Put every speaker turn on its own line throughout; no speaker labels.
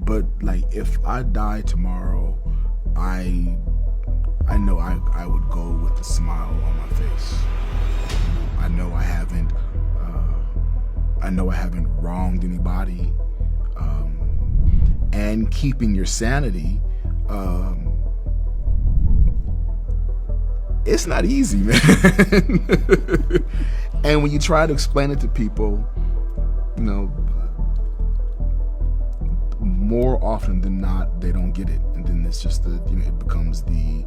But like, if I die tomorrow, I know I would go with a smile on my face. I know I haven't wronged anybody. And keeping your sanity, it's not easy, man. And when you try to explain it to people, you know, more often than not, they don't get it. And then it's just it becomes the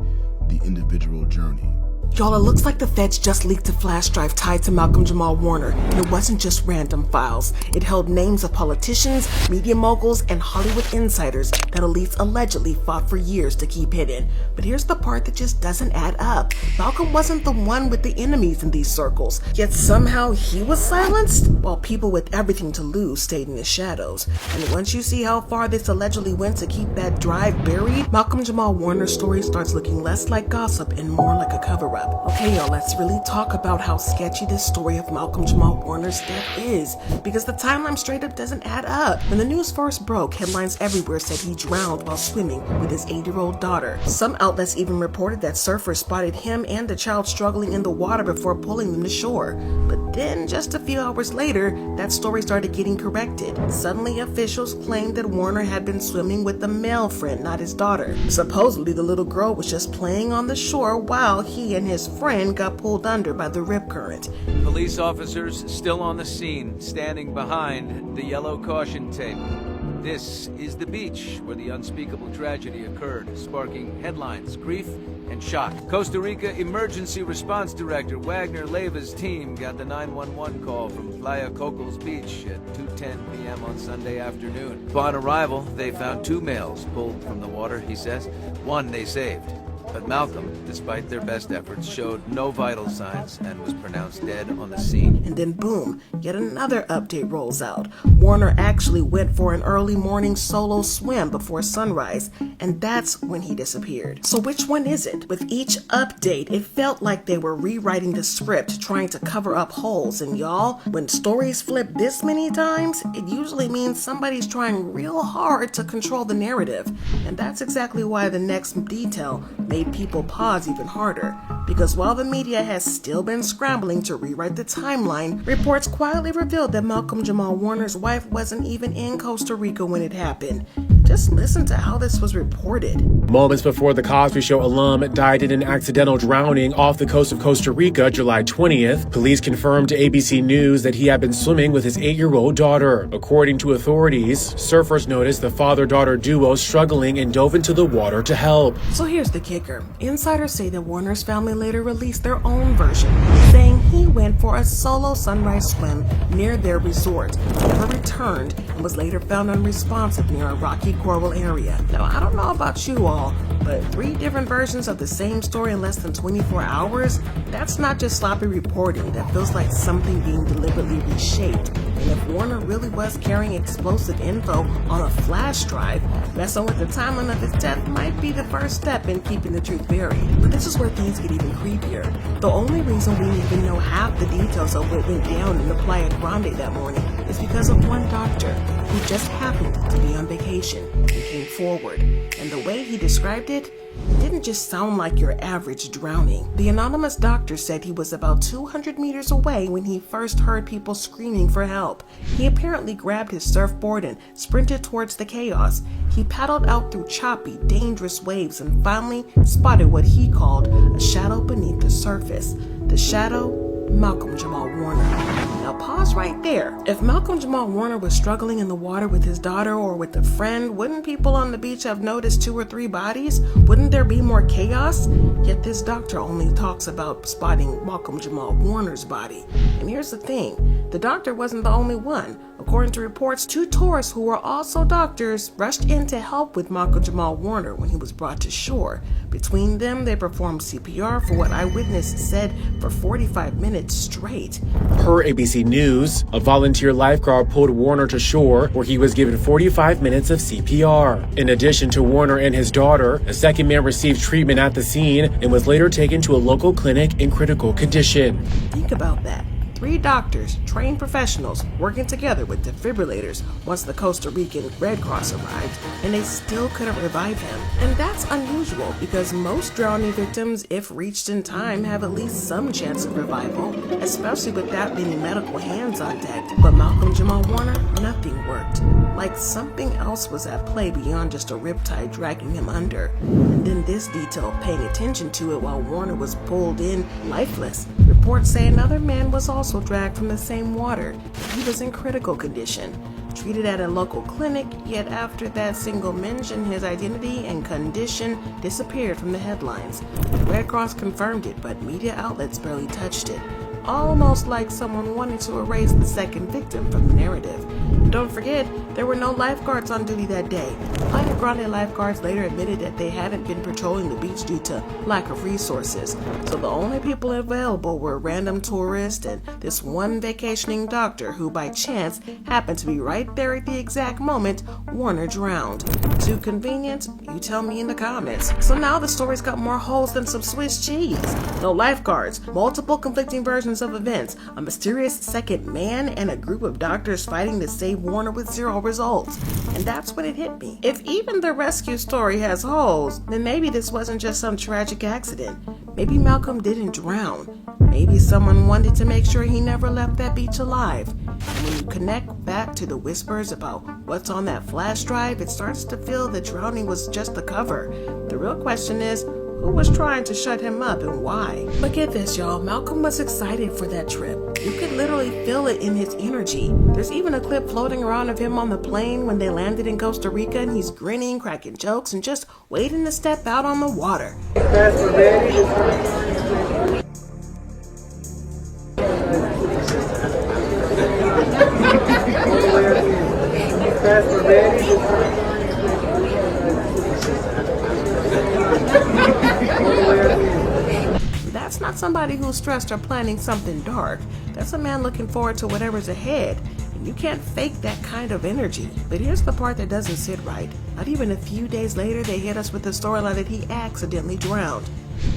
individual journey.
Y'all, it looks like the feds just leaked a flash drive tied to Malcolm Jamal Warner, and it wasn't just random files. It held names of politicians, media moguls, and Hollywood insiders that elites allegedly fought for years to keep hidden. But here's the part that just doesn't add up. Malcolm wasn't the one with the enemies in these circles, yet somehow he was silenced, while people with everything to lose stayed in the shadows. And once you see how far this allegedly went to keep that drive buried, Malcolm Jamal Warner's story starts looking less like gossip and more like a cover-up. Okay, y'all, let's really talk about how sketchy this story of Malcolm Jamal Warner's death is, because the timeline straight up doesn't add up. When the news first broke, headlines everywhere said he drowned while swimming with his 8-year-old daughter. Some outlets even reported that surfers spotted him and the child struggling in the water before pulling them to shore. But then, just a few hours later, that story started getting corrected. Suddenly, officials claimed that Warner had been swimming with a male friend, not his daughter. Supposedly, the little girl was just playing on the shore while he and his friend got pulled under by the rip current.
Police officers still on the scene, standing behind the yellow caution tape. This is the beach where the unspeakable tragedy occurred, sparking headlines, grief, and shock. Costa Rica Emergency Response Director Wagner Leiva's team got the 911 call from Playa Cocos Beach at 2:10 p.m. on Sunday afternoon. Upon arrival, they found 2 males pulled from the water, he says. One they saved. But Malcolm, despite their best efforts, showed no vital signs and was pronounced dead on the scene.
And then boom, yet another update rolls out. Warner actually went for an early morning solo swim before sunrise, and that's when he disappeared. So which one is it? With each update, it felt like they were rewriting the script, trying to cover up holes. And y'all, when stories flip this many times, it usually means somebody's trying real hard to control the narrative. And that's exactly why the next detail made people pause even harder, because while the media has still been scrambling to rewrite the timeline, reports quietly revealed that Malcolm Jamal Warner's wife wasn't even in Costa Rica when it happened. Just listen to how this was reported.
Moments before the Cosby Show alum died in an accidental drowning off the coast of Costa Rica, July 20th, police confirmed to ABC News that he had been swimming with his 8-year-old daughter. According to authorities, surfers noticed the father-daughter duo struggling and dove into the water to help.
So here's the kicker. Insiders say that Warner's family later released their own version, saying he went for a solo sunrise swim near their resort, never returned, and was later found unresponsive near a rocky coral area. Now, I don't know about you all, but 3 different versions of the same story in less than 24 hours, that's not just sloppy reporting. That feels like something being deliberately reshaped. And if Warner really was carrying explosive info on a flash drive, messing with the timeline of his death might be the first step in keeping the truth buried. But this is where things get even creepier. The only reason we even know half the details of what went down in the Playa Grande that morning is because of one doctor who just happened to be on vacation and came forward. And the way he described it didn't just sound like your average drowning. The anonymous doctor said he was about 200 meters away when he first heard people screaming for help. He apparently grabbed his surfboard and sprinted towards the chaos. He paddled out through choppy, dangerous waves and finally spotted what he called a shadow beneath the surface. The shadow, Malcolm Jamal Warner. Now pause right there. If Malcolm Jamal Warner was struggling in the water with his daughter or with a friend, wouldn't people on the beach have noticed 2 or 3 bodies? Wouldn't there be more chaos? Yet this doctor only talks about spotting Malcolm Jamal Warner's body. And here's the thing, the doctor wasn't the only one. According to reports, 2 tourists who were also doctors rushed in to help with Malcolm Jamal Warner when he was brought to shore. Between them, they performed CPR for what eyewitnesses said for 45 minutes straight.
Per ABC News, a volunteer lifeguard pulled Warner to shore where he was given 45 minutes of CPR. In addition to Warner and his daughter, a second man received treatment at the scene and was later taken to a local clinic in critical condition.
Think about that. 3 doctors, trained professionals, working together with defibrillators once the Costa Rican Red Cross arrived, and they still couldn't revive him. And that's unusual because most drowning victims, if reached in time, have at least some chance of revival, especially with that many medical hands on deck. But Malcolm Jamal Warner, nothing worked. Like something else was at play beyond just a riptide dragging him under. And then this detail, paying attention to it while Warner was pulled in lifeless. Reports say another man was also dragged from the same water. He was in critical condition, treated at a local clinic, yet after that single mention, his identity and condition disappeared from the headlines. The Red Cross confirmed it, but media outlets barely touched it. Almost like someone wanted to erase the second victim from the narrative. And don't forget, there were no lifeguards on duty that day. Playa Grande lifeguards later admitted that they hadn't been patrolling the beach due to lack of resources. So the only people available were random tourists and this one vacationing doctor who by chance happened to be right there at the exact moment Warner drowned. Too convenient? You tell me in the comments. So now the story's got more holes than some Swiss cheese. No lifeguards, multiple conflicting versions of events, a mysterious second man, and a group of doctors fighting to save Warner with 0 results. And that's when it hit me. If even the rescue story has holes, then maybe this wasn't just some tragic accident. Maybe Malcolm didn't drown. Maybe someone wanted to make sure he never left that beach alive. And when you connect back to the whispers about what's on that flash drive, it starts to feel that drowning was just the cover. The real question is, who was trying to shut him up and why? But get this, y'all. Malcolm was excited for that trip. You could literally feel it in his energy. There's even a clip floating around of him on the plane when they landed in Costa Rica, and he's grinning, cracking jokes, and just waiting to step out on the water. That's not somebody who's stressed or planning something dark. That's a man looking forward to whatever's ahead. And you can't fake that kind of energy. But here's the part that doesn't sit right. Not even a few days later, they hit us with the storyline that he accidentally drowned.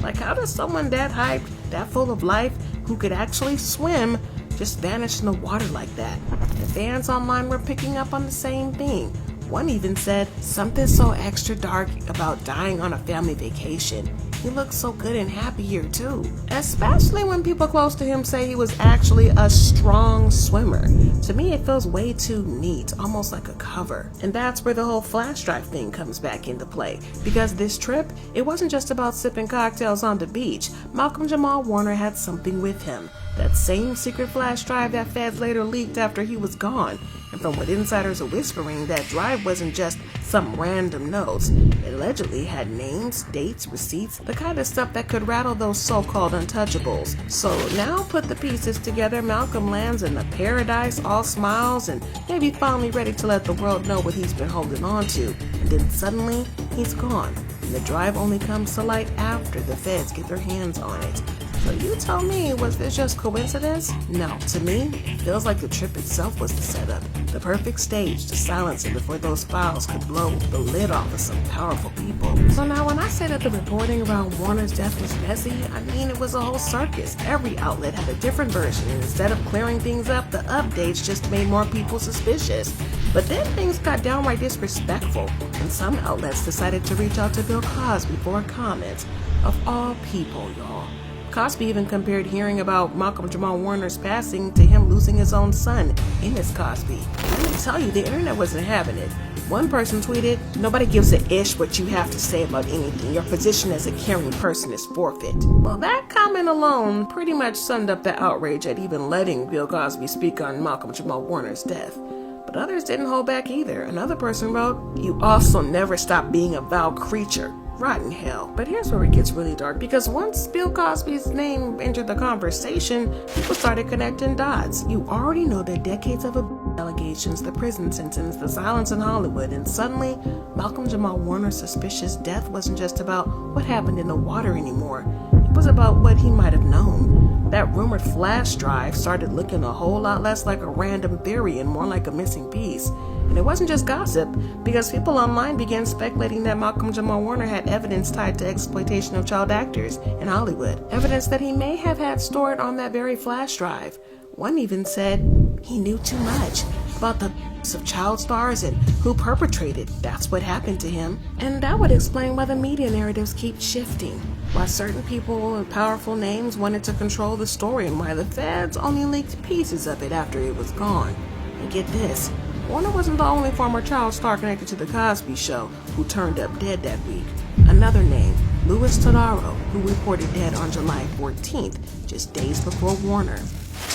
Like, how does someone that hyped, that full of life, who could actually swim, just vanish in the water like that? The fans online were picking up on the same thing. One even said, something so extra dark about dying on a family vacation. He looks so good and happy here too. Especially when people close to him say he was actually a strong swimmer. To me, it feels way too neat, almost like a cover. And that's where the whole flash drive thing comes back into play. Because this trip, it wasn't just about sipping cocktails on the beach. Malcolm Jamal Warner had something with him. That same secret flash drive that FEDS later leaked after he was gone. And from what insiders are whispering, that drive wasn't just some random notes. It allegedly had names, dates, receipts, the kind of stuff that could rattle those so-called untouchables. So now put the pieces together, Malcolm lands in a paradise, all smiles, and maybe finally ready to let the world know what he's been holding on to. And then suddenly, he's gone. And the drive only comes to light after the feds get their hands on it. So you tell me, was this just coincidence? No, to me, it feels like the trip itself was the setup. The perfect stage to silence him before those files could blow the lid off of some powerful people. So now when I say that the reporting around Warner's death was messy, I mean it was a whole circus. Every outlet had a different version, and instead of clearing things up, the updates just made more people suspicious. But then things got downright disrespectful, and some outlets decided to reach out to Bill Cosby for a comment. Of all people, y'all. Cosby even compared hearing about Malcolm Jamal Warner's passing to him losing his own son, Ennis Cosby. Let me tell you, the internet wasn't having it. One person tweeted, "Nobody gives a ish what you have to say about anything. Your position as a caring person is forfeit." Well, that comment alone pretty much summed up the outrage at even letting Bill Cosby speak on Malcolm Jamal Warner's death. But others didn't hold back either. Another person wrote, "You also never stop being a vile creature. Rotten hell." But here's where it gets really dark, because once Bill Cosby's name entered the conversation, people started connecting dots. You already know the decades of allegations, the prison sentence, the silence in Hollywood, and suddenly Malcolm Jamal Warner's suspicious death wasn't just about what happened in the water anymore. It was about what he might have known. That rumored flash drive started looking a whole lot less like a random theory and more like a missing piece. And it wasn't just gossip, because people online began speculating that Malcolm Jamal Warner had evidence tied to exploitation of child actors in Hollywood. Evidence that he may have had stored on that very flash drive. One even said he knew too much about the of child stars and who perpetrated. That's what happened to him. And that would explain why the media narratives keep shifting, why certain people and powerful names wanted to control the story, and why the feds only leaked pieces of it after it was gone. And get this, Warner wasn't the only former child star connected to the Cosby Show who turned up dead that week. Another name, Louis Todaro, who reported dead on July 14th, just days before Warner.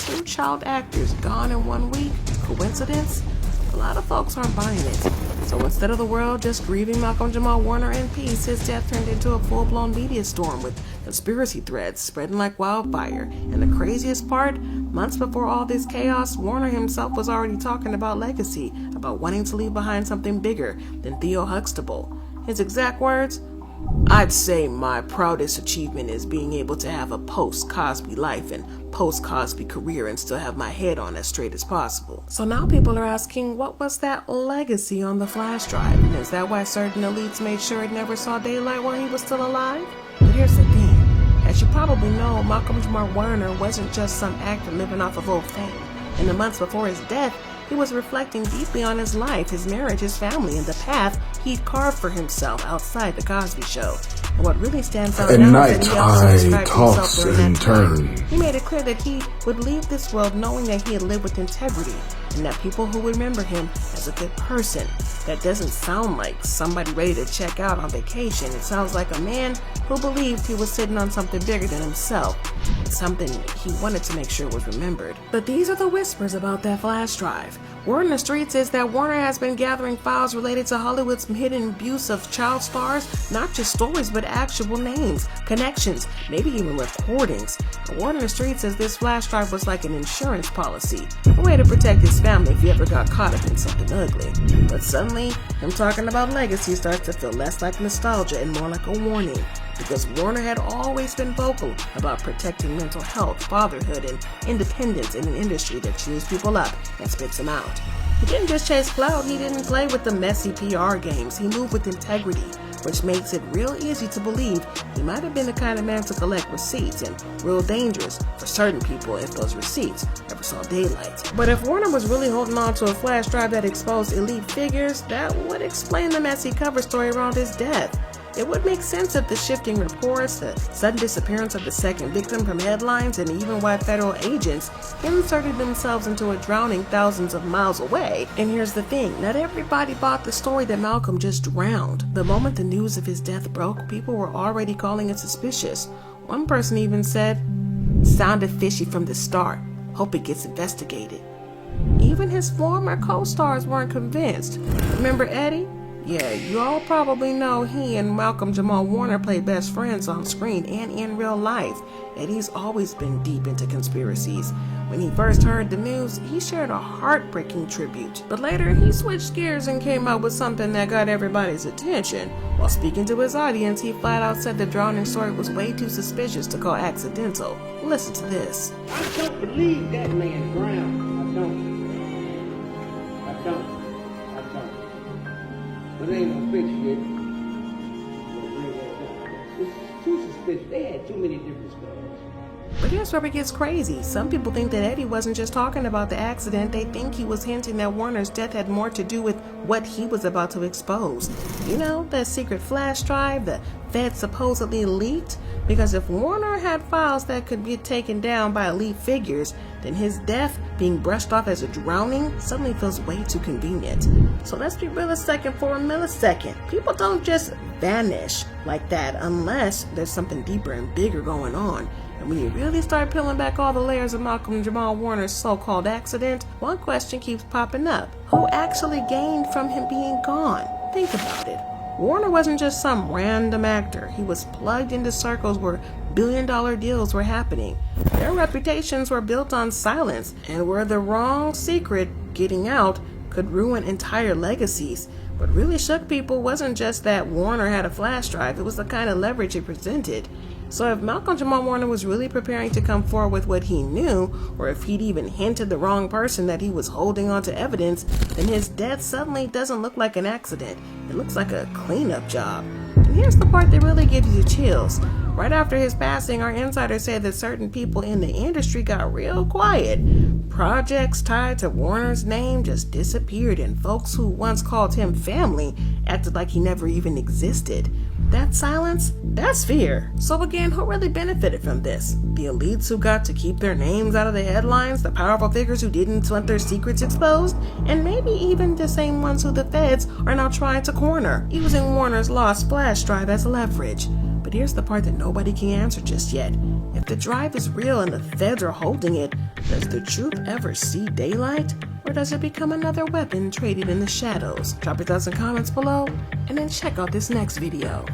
2 child actors gone in 1 week. Coincidence? A lot of folks aren't buying it. So instead of the world just grieving Malcolm Jamal Warner in peace, his death turned into a full-blown media storm with conspiracy threads spreading like wildfire. And the craziest part, months before all this chaos, Warner himself was already talking about legacy, about wanting to leave behind something bigger than Theo Huxtable. His exact words, "I'd say my proudest achievement is being able to have a post-Cosby life and post-Cosby career and still have my head on as straight as possible." So now people are asking, what was that legacy on the flash drive? And is that why certain elites made sure it never saw daylight while he was still alive? But here's the thing. As you probably know, Malcolm Jamal Warner wasn't just some actor living off of old fame. In the months before his death, he was reflecting deeply on his life, his marriage, his family, and the path he'd carved for himself outside the Cosby Show. And what really stands out
At
now is
night,
that he also
I
described himself
toss
during
and
that time.
turn.
He made it clear that he would leave this world knowing that he had lived with integrity, and that people who remember him as a good person. That doesn't sound like somebody ready to check out on vacation. It sounds like a man who believed he was sitting on something bigger than himself, something he wanted to make sure was remembered. But these are the whispers about that flash drive. Word in the streets is that Warner has been gathering files related to Hollywood's hidden abuse of child stars, not just stories, but actual names, connections, maybe even recordings. The word in the streets says this flash drive was like an insurance policy, a way to protect his family if he ever got caught up in something ugly. But suddenly, him talking about legacy starts to feel less like nostalgia and more like a warning, because Warner had always been vocal about protecting mental health, fatherhood, and independence in an industry that chews people up and spits them out. He didn't just chase clout, he didn't play with the messy PR games, he moved with integrity, which makes it real easy to believe he might have been the kind of man to collect receipts, and real dangerous for certain people if those receipts ever saw daylight. But if Warner was really holding on to a flash drive that exposed elite figures, that would explain the messy cover story around his death. It would make sense if the shifting reports, the sudden disappearance of the second victim from headlines, and even why federal agents inserted themselves into a drowning thousands of miles away. And here's the thing, not everybody bought the story that Malcolm just drowned. The moment the news of his death broke, people were already calling it suspicious. One person even said, "Sounded fishy from the start. Hope it gets investigated." Even his former co-stars weren't convinced. Remember Eddie? Yeah, you all probably know he and Malcolm Jamal Warner played best friends on screen and in real life. Eddie's always been deep into conspiracies. When he first heard the news, he shared a heartbreaking tribute. But later, he switched gears and came up with something that got everybody's attention. While speaking to his audience, he flat out said the drowning story was way too suspicious to call accidental. Listen to this.
I don't believe that man drowned. I don't. But it ain't no fix shit. It's too suspicious. They had too many different stories.
But here's where it gets crazy. Some people think that Eddie wasn't just talking about the accident. They think he was hinting that Warner's death had more to do with what he was about to expose. You know, that secret flash drive the FEDS supposedly leaked? Because if Warner had files that could be taken down by elite figures, then his death being brushed off as a drowning suddenly feels way too convenient. So let's be realistic for a millisecond. People don't just vanish like that unless there's something deeper and bigger going on. And when you really start peeling back all the layers of Malcolm Jamal Warner's so-called accident, one question keeps popping up. Who actually gained from him being gone? Think about it. Warner wasn't just some random actor. He was plugged into circles where billion-dollar deals were happening. Their reputations were built on silence, and where the wrong secret getting out could ruin entire legacies. What really shook people wasn't just that Warner had a flash drive, it was the kind of leverage it presented. So if Malcolm Jamal Warner was really preparing to come forward with what he knew, or if he'd even hinted the wrong person that he was holding on to evidence, then his death suddenly doesn't look like an accident. It looks like a cleanup job. And here's the part that really gives you chills. Right after his passing, our insider said that certain people in the industry got real quiet. Projects tied to Warner's name just disappeared, and folks who once called him family acted like he never even existed. That silence, that's fear. So again, who really benefited from this? The elites who got to keep their names out of the headlines, the powerful figures who didn't want their secrets exposed, and maybe even the same ones who the feds are now trying to corner, using Warner's lost flash drive as leverage. But here's the part that nobody can answer just yet. If the drive is real and the feds are holding it, does the truth ever see daylight? Or does it become another weapon traded in the shadows? Drop your thoughts and comments below, and then check out this next video.